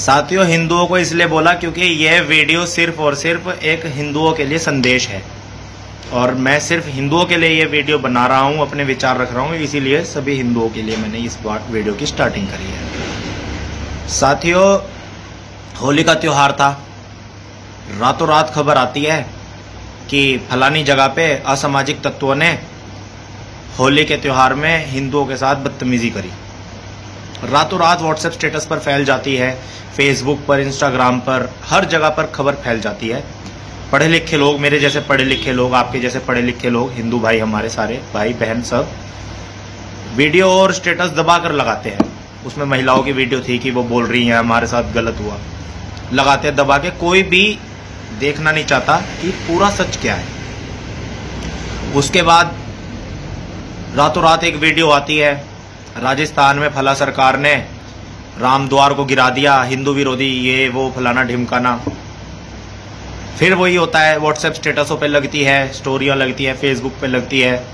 साथियों, हिंदुओं को इसलिए बोला क्योंकि यह वीडियो सिर्फ और सिर्फ एक हिंदुओं के लिए संदेश है और मैं सिर्फ हिंदुओं के लिए यह वीडियो बना रहा हूं, अपने विचार रख रहा हूं, इसीलिए सभी हिंदुओं के लिए मैंने इस वीडियो की स्टार्टिंग करी है। साथियों, होली का त्योहार था। रातों रात खबर आती है कि फलानी जगह पे असामाजिक तत्वों ने होली के त्योहार में हिंदुओं के साथ बदतमीजी करी। रातों रात व्हाट्सएप स्टेटस पर फैल जाती है, फेसबुक पर, इंस्टाग्राम पर, हर जगह पर खबर फैल जाती है। पढ़े लिखे लोग, मेरे जैसे पढ़े लिखे लोग, आपके जैसे पढ़े लिखे लोग, हिंदू भाई, हमारे सारे भाई बहन सब वीडियो और स्टेटस दबा कर लगाते हैं। उसमें महिलाओं की वीडियो थी कि वो बोल रही हैं हमारे साथ गलत हुआ, लगाते हैं दबा के। कोई भी देखना नहीं चाहता कि पूरा सच क्या है। उसके बाद रातों रात एक वीडियो आती है, राजस्थान में फला सरकार ने राम द्वार को गिरा दिया, हिंदू विरोधी, ये वो फलाना ढिमकाना। फिर वही होता है, व्हाट्सएप स्टेटसों पे लगती है, स्टोरियां लगती है, फेसबुक पे लगती है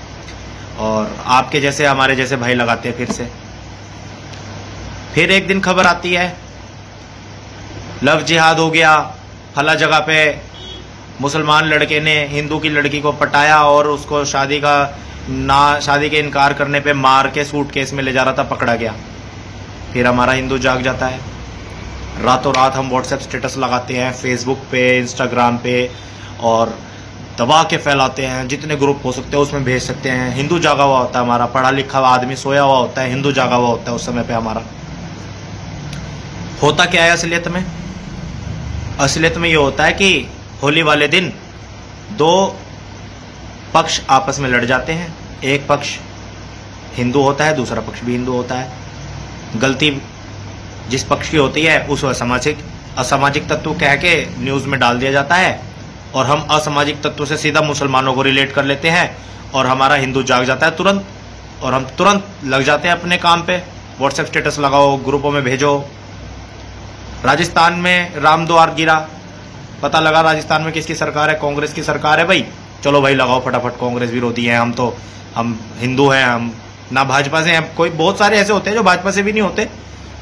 और आपके जैसे हमारे जैसे भाई लगाते हैं फिर से। फिर एक दिन खबर आती है लव जिहाद हो गया, फला जगह पे मुसलमान लड़के ने हिंदू की लड़की को पटाया और उसको शादी के इनकार करने पे मार के सूटकेस में ले जा रहा था, पकड़ा गया। फिर हमारा हिंदू जाग जाता है। रातों रात हम व्हाट्सएप स्टेटस लगाते हैं, फेसबुक पे, इंस्टाग्राम पे और दबा के फैलाते हैं। जितने ग्रुप हो सकते हैं उसमें भेज सकते हैं। हिंदू जागा हुआ होता है हमारा, पढ़ा लिखा हुआ आदमी सोया हुआ होता है, हिंदू जागा हुआ होता है उस समय पे हमारा। होता क्या है असलियत में? असलियत में ये होता है कि होली वाले दिन दो पक्ष आपस में लड़ जाते हैं। एक पक्ष हिंदू होता है, दूसरा पक्ष भी हिंदू होता है। गलती जिस पक्ष की होती है उस असामाजिक तत्व कह के न्यूज में डाल दिया जाता है और हम असामाजिक तत्व से सीधा मुसलमानों को रिलेट कर लेते हैं और हमारा हिंदू जाग जाता है तुरंत और हम तुरंत लग जाते हैं अपने काम पे। व्हाट्सएप स्टेटस लगाओ, ग्रुपों में भेजो। राजस्थान में राम द्वार गिरा, पता लगा राजस्थान में किसकी सरकार है? कांग्रेस की सरकार है भाई। चलो भाई लगाओ फटाफट, कांग्रेस विरोधी हैं हम हिंदू हैं, हम ना भाजपा से हैं। कोई बहुत सारे ऐसे होते हैं जो भाजपा से भी नहीं होते,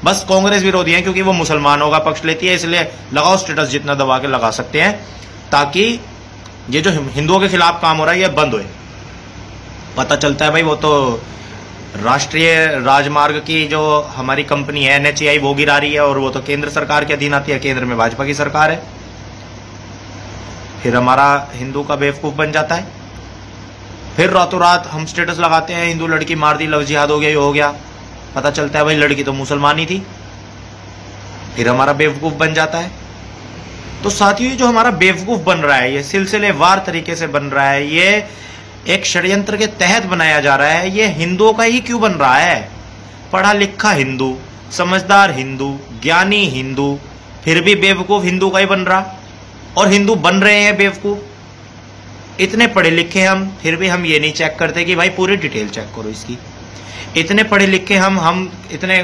बस कांग्रेस विरोधी हैं क्योंकि वो मुसलमानों का पक्ष लेती है, इसलिए लगाओ स्टेटस, जितना दबा के लगा सकते हैं ताकि ये जो हिंदुओं के खिलाफ काम हो रहा है ये बंद होए। पता चलता है भाई वो तो राष्ट्रीय राजमार्ग की जो हमारी कंपनी है NHAI वो गिरा रही है और वो तो केंद्र सरकार के अधीन आती है, केंद्र में भाजपा की सरकार है। फिर हमारा हिंदू का बेवकूफ बन जाता है। फिर रातों रात हम स्टेटस लगाते हैं हिंदू लड़की मार दी, लव जिहाद हो गया, ये हो गया। पता चलता है भाई लड़की तो मुसलमान ही थी। फिर हमारा बेवकूफ बन जाता है। तो साथियों, ये जो हमारा बेवकूफ बन रहा है ये सिलसिलेवार तरीके से बन रहा है, ये एक षड्यंत्र के तहत बनाया जा रहा है। ये हिंदुओं का ही क्यों बन रहा है? पढ़ा लिखा हिंदू, समझदार हिंदू, ज्ञानी हिंदू, फिर भी बेवकूफ हिंदू का ही बन रहा और हिंदू बन रहे हैं बेवकूफ। इतने पढ़े लिखे हम, फिर भी हम ये नहीं चेक करते कि भाई पूरी डिटेल चेक करो इसकी। इतने पढ़े लिखे हम इतने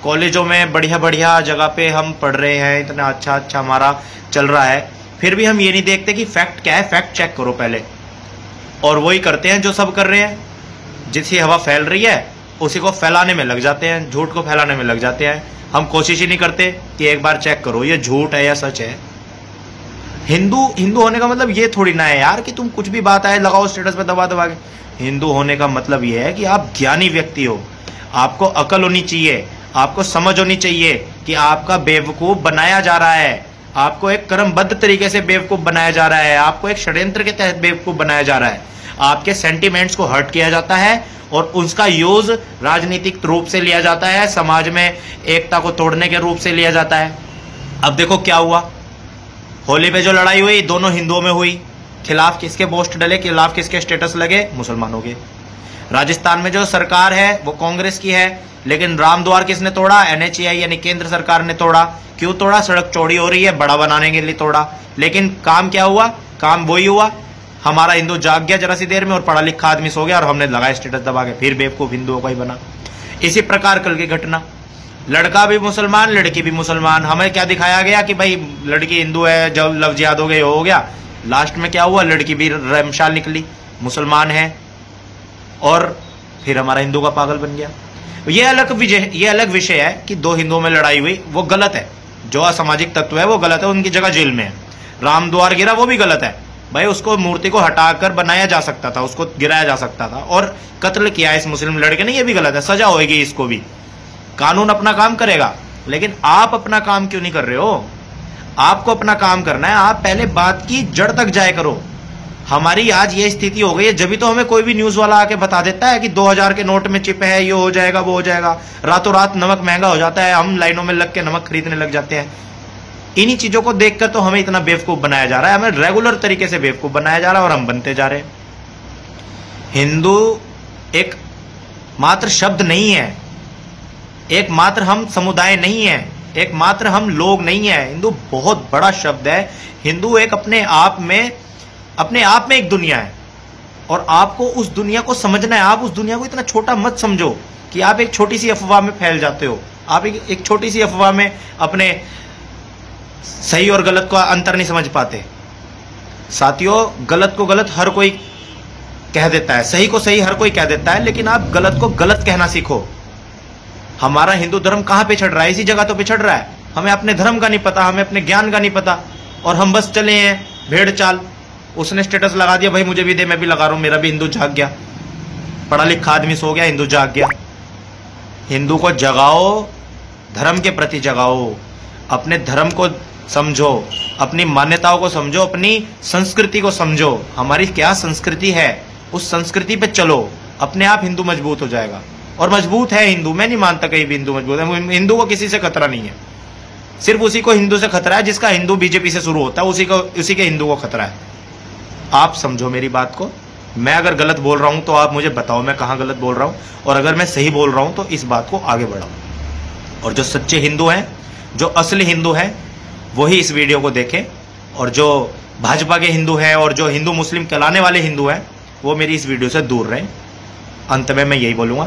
कॉलेजों में बढ़िया बढ़िया जगह पे हम पढ़ रहे हैं, इतना अच्छा हमारा चल रहा है, फिर भी हम ये नहीं देखते कि फैक्ट क्या है। फैक्ट चेक करो पहले। और वही करते हैं जो सब कर रहे हैं। जिसकी हवा फैल रही है उसी को फैलाने में लग जाते हैं, झूठ को फैलाने में लग जाते हैं। हम कोशिश ही नहीं करते कि एक बार चेक करो ये झूठ है या सच है। हिंदू होने का मतलब ये थोड़ी ना है यार कि तुम कुछ भी बात आए लगाओ स्टेटस पे दबा दबा के। हिंदू होने का मतलब ये है कि आप ज्ञानी व्यक्ति हो, आपको अकल होनी चाहिए, आपको समझ होनी चाहिए कि आपका बेवकूफ बनाया जा रहा है, आपको एक क्रमबद्ध तरीके से बेवकूफ बनाया जा रहा है, आपको एक षड्यंत्र के तहत बेवकूफ बनाया जा रहा है। आपके सेंटिमेंट्स को हर्ट किया जाता है और उसका यूज राजनीतिक रूप से लिया जाता है, समाज में एकता को तोड़ने के रूप से लिया जाता है। अब देखो क्या हुआ, होली पे जो लड़ाई हुई दोनों हिंदुओं में हुई। खिलाफ किसके पोस्ट डले, खिलाफ किसके स्टेटस लगे? मुसलमानों के। राजस्थान में जो सरकार है वो कांग्रेस की है, लेकिन राम द्वार किसने तोड़ा? NHAI यानी केंद्र सरकार ने तोड़ा। क्यों तोड़ा? सड़क चौड़ी हो रही है, बड़ा बनाने के लिए तोड़ा। लेकिन काम क्या हुआ? काम वही हुआ, हमारा हिंदू जाग गया जरा सी देर में और पढ़ा लिखा आदमी सो गया और हमने लगाया स्टेटस दबा के, फिर बेवकूफ हिंदुओं का ही बना। इसी प्रकार कल की घटना, लड़का भी मुसलमान, लड़की भी मुसलमान। हमें क्या दिखाया गया कि भाई लड़की हिंदू है, जब लव जिहाद हो गया हो गया। लास्ट में क्या हुआ? लड़की भी रमशाल निकली, मुसलमान है और फिर हमारा हिंदू का पागल बन गया। ये अलग विषय है कि दो हिंदुओं में लड़ाई हुई, वो गलत है, जो असामाजिक तत्व है वो गलत है, उनकी जगह जेल में है। राम द्वार गिरा वो भी गलत है भाई, उसको मूर्ति को हटाकर बनाया जा सकता था, उसको गिराया जा सकता था, और कत्ल किया इस मुस्लिम लड़के ने, ये भी गलत है, सजा होगी इसको भी। कानून अपना काम करेगा, लेकिन आप अपना काम क्यों नहीं कर रहे हो? आपको अपना काम करना है, आप पहले बात की जड़ तक जाए करो। हमारी आज ये स्थिति हो गई है, जब भी तो हमें कोई भी न्यूज वाला आके बता देता है कि 2000 के नोट में चिप है, ये हो जाएगा वो हो जाएगा, रातों रात नमक महंगा हो जाता है, हम लाइनों में लग के नमक खरीदने लग जाते हैं। इन्हीं चीजों को देखकर तो हमें इतना बेवकूफ बनाया जा रहा है, हमें रेगुलर तरीके से बेवकूफ बनाया जा रहा है और हम बनते जा रहे हैं। हिंदू एक मात्र शब्द नहीं है, एक मात्र हम समुदाय नहीं है, एक मात्र हम लोग नहीं है। हिंदू बहुत बड़ा शब्द है। हिंदू एक अपने आप में एक दुनिया है, और आपको उस दुनिया को समझना है। आप उस दुनिया को इतना छोटा मत समझो कि आप एक छोटी सी अफवाह में फैल जाते हो। आप एक छोटी सी अफवाह में अपने सही और गलत का अंतर नहीं समझ पाते। साथियों, गलत को गलत हर कोई कह देता है, सही को सही हर कोई कह देता है, लेकिन आप गलत को गलत कहना सीखो। हमारा हिंदू धर्म कहां पिछड़ रहा है? इसी जगह तो पिछड़ रहा है। हमें अपने धर्म का नहीं पता, हमें अपने ज्ञान का नहीं पता, और हम बस चले हैं भेड़ चाल। उसने स्टेटस लगा दिया, भाई मुझे भी दे, मैं भी लगा रहा हूं, मेरा भी हिंदू जाग गया। पढ़ा लिखा आदमी सो गया, हिंदू जाग गया। हिंदू को जगाओ, धर्म के प्रति जगाओ, अपने धर्म को समझो, अपनी मान्यताओं को समझो, अपनी संस्कृति को समझो। हमारी क्या संस्कृति है, उस संस्कृति पे चलो, अपने आप हिंदू मजबूत हो जाएगा। और मजबूत है हिंदू, मैं नहीं मानता कहीं भी हिंदू मजबूत है। हिंदू को किसी से खतरा नहीं है, सिर्फ उसी को हिंदू से खतरा है जिसका हिंदू बीजेपी से शुरू होता है, उसी के हिंदू को खतरा है। आप समझो मेरी बात को। मैं अगर गलत बोल रहा हूं तो आप मुझे बताओ मैं कहां गलत बोल रहा हूं, और अगर मैं सही बोल रहा हूं तो इस बात को आगे बढ़ाओ। और जो सच्चे हिंदू हैं, जो असली हिंदू हैं, वही इस वीडियो को देखें, और जो भाजपा के हिंदू हैं और जो हिंदू मुस्लिम कहलाने वाले हिंदू हैं, वो मेरी इस वीडियो से दूर रहें। अंत में मैं यही बोलूँगा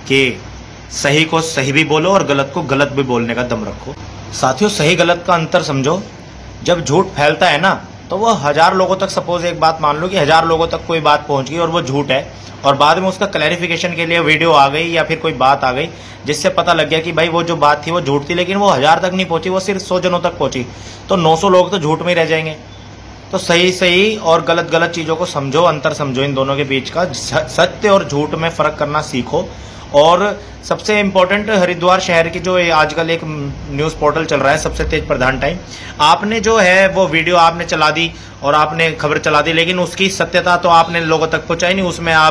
कि सही को सही भी बोलो और गलत को गलत भी बोलने का दम रखो। साथियों, सही गलत का अंतर समझो। जब झूठ फैलता है ना, तो वो 1000 लोगों तक, सपोज एक बात मान लो कि 1000 लोगों तक कोई बात पहुंच गई और वो झूठ है, और बाद में उसका क्लैरिफिकेशन के लिए वीडियो आ गई या फिर कोई बात आ गई जिससे पता लग गया कि भाई वो जो बात थी वो झूठ थी, लेकिन वो 1000 तक नहीं पहुंची, वो सिर्फ 100 जनों तक पहुंची, तो 900 लोग तो झूठ में ही रह जाएंगे। तो सही सही और गलत गलत चीज़ों को समझो, अंतर समझो इन दोनों के बीच का, सत्य और झूठ में फ़र्क करना सीखो। और सबसे इम्पोर्टेंट, हरिद्वार शहर की जो आजकल एक न्यूज़ पोर्टल चल रहा है, सबसे तेज प्रधान टाइम, आपने जो है वो वीडियो आपने चला दी और आपने खबर चला दी, लेकिन उसकी सत्यता तो आपने लोगों तक पहुंचाई नहीं। उसमें आप